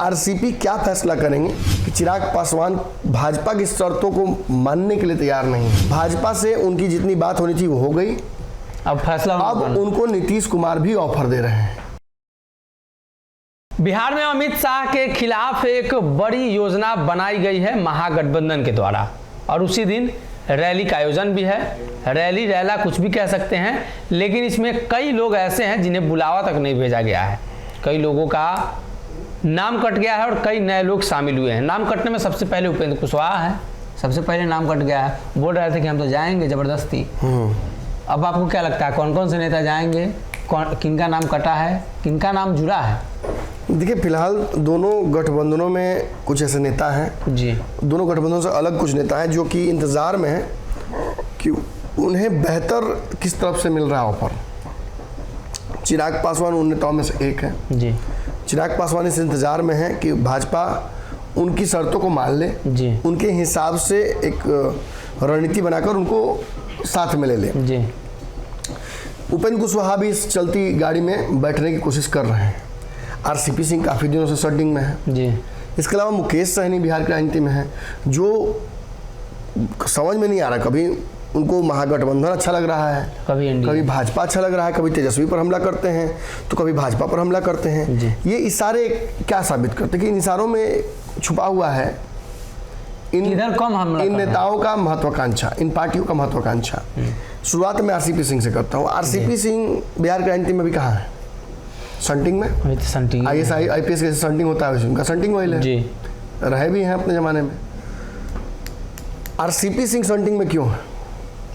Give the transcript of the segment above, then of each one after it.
RCP क्या फैसला करेंगे कि चिराग पासवान भाजपा की शर्तों को मानने के लिए तैयार नहीं है। भाजपा से उनकी जितनी बात होनी थी वो हो गई, अब फैसला अब उनको नीतीश कुमार भी ऑफर दे रहे हैं। बिहार में अमित शाह के खिलाफ एक बड़ी योजना बनाई गई है महागठबंधन के द्वारा, और उसी दिन रैली का आयोजन भी है। रैली रैला कुछ भी कह सकते हैं, लेकिन इसमें कई लोग ऐसे हैं जिन्हें बुलावा तक नहीं भेजा गया है। कई लोगों का नाम कट गया है और कई नए लोग शामिल हुए हैं। नाम कटने में सबसे पहले उपेंद्र कुशवाहा है, सबसे पहले नाम कट गया है। बोल रहे थे कि हम तो जाएंगे जबरदस्ती। अब आपको क्या लगता है कौन कौन से नेता जाएंगे, किनका नाम कटा है, किनका नाम जुड़ा है? देखिए, फिलहाल दोनों गठबंधनों में कुछ ऐसे नेता हैं जी, दोनों गठबंधनों से अलग कुछ नेता हैं जो कि इंतजार में हैं कि उन्हें बेहतर किस तरफ से मिल रहा है ऑफर। चिराग पासवान उन नेताओं में से एक है जी। चिराग पासवान इस इंतजार में है कि भाजपा उनकी शर्तों को मान ले जी, उनके हिसाब से एक रणनीति बनाकर उनको साथ में ले ले जी। उपेंद्र कुशवाहा भी इस चलती गाड़ी में बैठने की कोशिश कर रहे हैं। आरसीपी सिंह काफ़ी दिनों से सर्टिंग में है जी। इसके अलावा मुकेश सहनी बिहार की राजनीति में है, जो समझ में नहीं आ रहा। कभी उनको महागठबंधन अच्छा लग रहा है, कभी भाजपा अच्छा लग रहा है, कभी तेजस्वी पर हमला करते हैं तो कभी भाजपा पर हमला करते हैं। ये इशारे क्या साबित करते हैं कि इन इशारों में छुपा हुआ है इन नेताओं का महत्वाकांक्षा, इन पार्टियों का महत्वाकांक्षा। शुरुआत में आरसीपी सिंह से करता हूँ। आरसीपी सिंह बिहार की राजनीति में भी कहाँ है? संटिंग में। IAS IPS के संटिंग होता है, उनका संटिंग वही है, रहे भी हैं अपने जमाने में। आरसीपी सिंह संटिंग में क्यों है?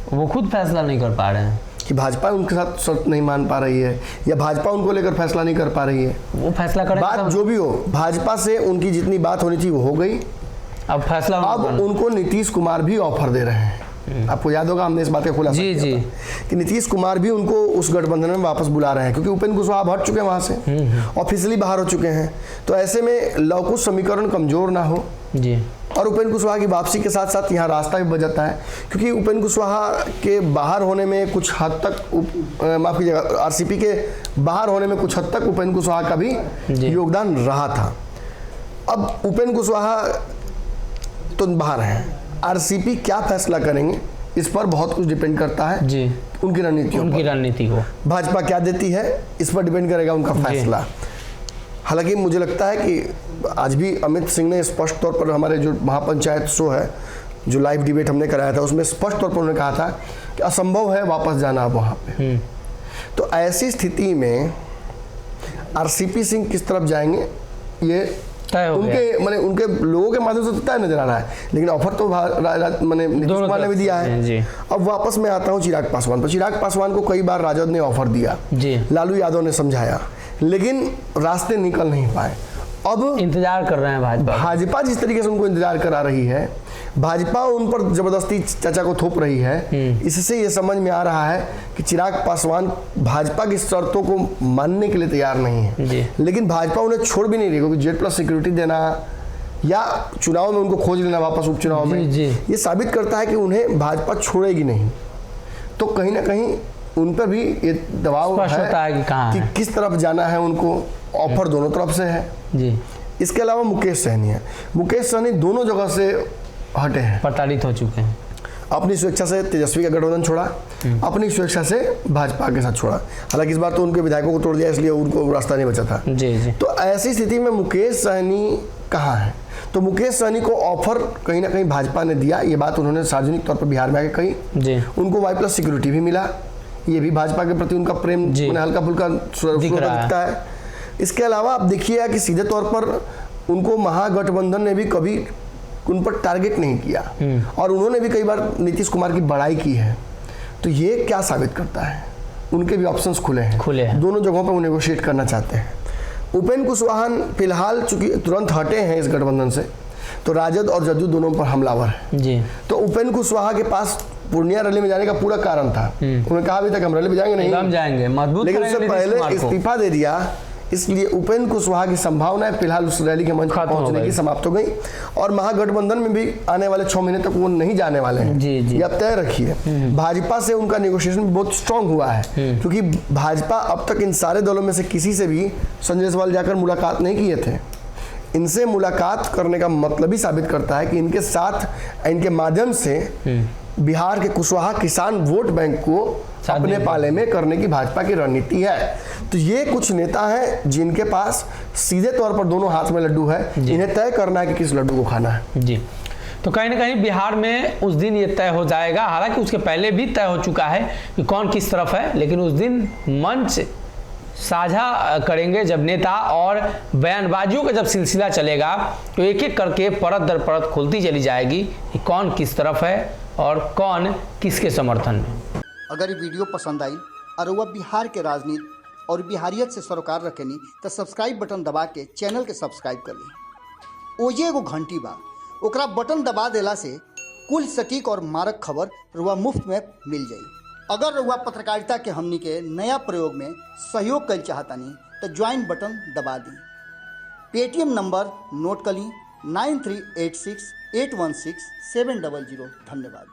वो खुद फैसला नहीं कर पा रहे हैं कि भाजपा उनके साथ शर्त नहीं मान पा रही है या भाजपा उनको लेकर फैसला नहीं कर पा रही है। वो फैसला करें, बात जो भी हो, भाजपा से उनकी जितनी बात होनी थी वो हो गई, अब फैसला अब उनको नीतीश कुमार भी ऑफर दे रहे हैं। आपको याद होगा हमने इस बात का खुलासा किया था कि नीतीश कुमार भी उनको उस गठबंधन में वापस बुला रहे हैं, क्योंकि उपेंद्र कुशवाहा हट चुके हैं वहां से, ऑफिशियली बाहर हो चुके हैं। तो ऐसे में लवकुश समीकरण कमजोर ना हो जी, और उपेंद्र कुशवाहा की वापसी के साथ साथ यहाँ रास्ता भी बच जाता है, क्योंकि उपेंद्र कुशवाहा के बाहर होने में कुछ हद तक माफ कीजिएगा, आरसीपी के बाहर होने में कुछ हद तक उपेंद्र कुशवाहा का भी योगदान रहा था। अब उपेंद्र कुशवाहा तो बाहर हैं, आरसीपी क्या फैसला करेंगे इस पर बहुत कुछ डिपेंड करता है जी, उनकी रणनीति को भाजपा क्या देती है इस पर डिपेंड करेगा उनका फैसला। हालांकि मुझे लगता है कि आज भी अमित सिंह ने स्पष्ट तौर पर, हमारे जो महापंचायत शो है, जो लाइव डिबेट हमने कराया था, उसमें स्पष्ट तौर पर उन्होंने कहा था कि असंभव है वापस जाना अब वहाँ पे। तो ऐसी स्थिति में आरसीपी सिंह किस तरफ जाएंगे ये उनके माने उनके लोगों के माध्यम से तय नजर आ रहा है, लेकिन ऑफर तो माने नीतीश कुमार ने भी दिया है। अब वापस मैं आता हूँ चिराग पासवान पर। चिराग पासवान को कई बार राजद ने ऑफर दिया, लालू यादव ने समझाया, लेकिन रास्ते निकल नहीं पाए। अब इंतजार कर रहे हैं भाजपा जिस तरीके से उनको इंतजार करा रही है, भाजपा उन पर जबरदस्ती चाचा को थोप रही है। इससे ये समझ में आ रहा है कि चिराग पासवान भाजपा की शर्तों को मानने के लिए तैयार नहीं है, लेकिन भाजपा उन्हें छोड़ भी नहीं रही, क्योंकि Z+ सिक्योरिटी देना या चुनाव में उनको खोज लेना वापस उपचुनाव में, ये साबित करता है कि उन्हें भाजपा छोड़ेगी नहीं। तो कहीं ना कहीं उन पर भी ये दबाव है कि किस तरफ जाना है उनको। ऑफर दोनों तरफ से है जी। इसके अलावा मुकेश सहनी है। मुकेश सहनी दोनों जगह से हटे हैं, प्रताड़ित हो चुके हैं। अपनी स्वेच्छा से तेजस्वी का गठबंधन छोड़ा, अपनी स्वेच्छा से भाजपा के साथ छोड़ा। हालांकि इस बार तो उनके विधायकों को तोड़ दिया, इसलिए उनको रास्ता नहीं बचा था जी। तो ऐसी स्थिति में मुकेश सहनी कहाँ है? तो मुकेश सहनी को ऑफर कहीं ना कहीं भाजपा ने दिया, ये बात उन्होंने सार्वजनिक तौर पर बिहार में आके कही जी। उनको Y+ सिक्योरिटी भी मिला, ये भी भाजपा के प्रति उनका प्रेम हल्का फुल्का दिखता है। इसके अलावा आप देखिए कि सीधे तौर पर उनको महागठबंधन ने भी कभी उन पर टारगेट नहीं किया, और उन्होंने भी कई बार नीतीश कुमार की बड़ाई की है। तो ये क्या साबित करता है? उनके भी ऑप्शंस खुले हैं, दोनों जगहों पर वो नेगोशिएट करना चाहते हैं। उपेंद्र कुशवाहा फिलहाल चूंकि तुरंत हटे हैं इस गठबंधन से, तो राजद और जदयू दोनों पर हमलावर है जी। तो उपेंद्र कुशवाहा के पास पूर्णिया रैली में जाने का पूरा कारण था। उन्होंने कहा अभी तक हम रैली में जाएंगे नहीं, लेकिन उससे पहले इस्तीफा दे दिया, इसलिए उपेंद्र कुशवाहा की संभावनाएं फिलहाल उस रैली के मंच पर पहुंचने की समाप्त हो गई। और महागठबंधन में भी आने वाले 6 महीने तक वो नहीं जाने वाले हैं जी। ये आप तय रखिए। भाजपा से उनका नेगोशिएशन बहुत स्ट्रांग हुआ है, क्योंकि भाजपा अब तक इन सारे दलों में से किसी से भी संजय जायसवाल जाकर मुलाकात नहीं किए थे। इनसे मुलाकात करने का मतलब ही साबित करता है कि इनके साथ, इनके माध्यम से बिहार के कुशवाहा किसान वोट बैंक को अपने पाले में करने की भाजपा की रणनीति है। तो ये कुछ नेता हैं जिनके पास सीधे तौर पर दोनों हाथ में लड्डू है, इन्हें तय करना है कि किस लड्डू को खाना है। जी, तो कहीं ना कहीं बिहार में उस दिन ये तय हो जाएगा, हालांकि उसके पहले भी तय हो चुका है कि कौन किस तरफ है, लेकिन उस दिन मंच साझा करेंगे जब नेता, और बयानबाजियों का जब सिलसिला चलेगा तो एक एक करके परत दर परत खुलती चली जाएगी कि कौन किस तरफ है और कौन किसके समर्थन में। अगर ये वीडियो पसंद आई और वह बिहार के राजनीति और बिहारियत से सरोकार रखेनी तो सब्सक्राइब बटन दबा के चैनल के सब्सक्राइब कर ली। ओजे एगो घंटी बा, ओकरा बटन दबा देला से कुल सटीक और मारक खबर रुआ मुफ्त में मिल जाई। अगर रुआ पत्रकारिता के हमनी के नया प्रयोग में सहयोग कर चाहतानी तो ज्वाइन बटन दबा दी। पेटीएम नंबर नोट कर ली 9386816700। धन्यवाद।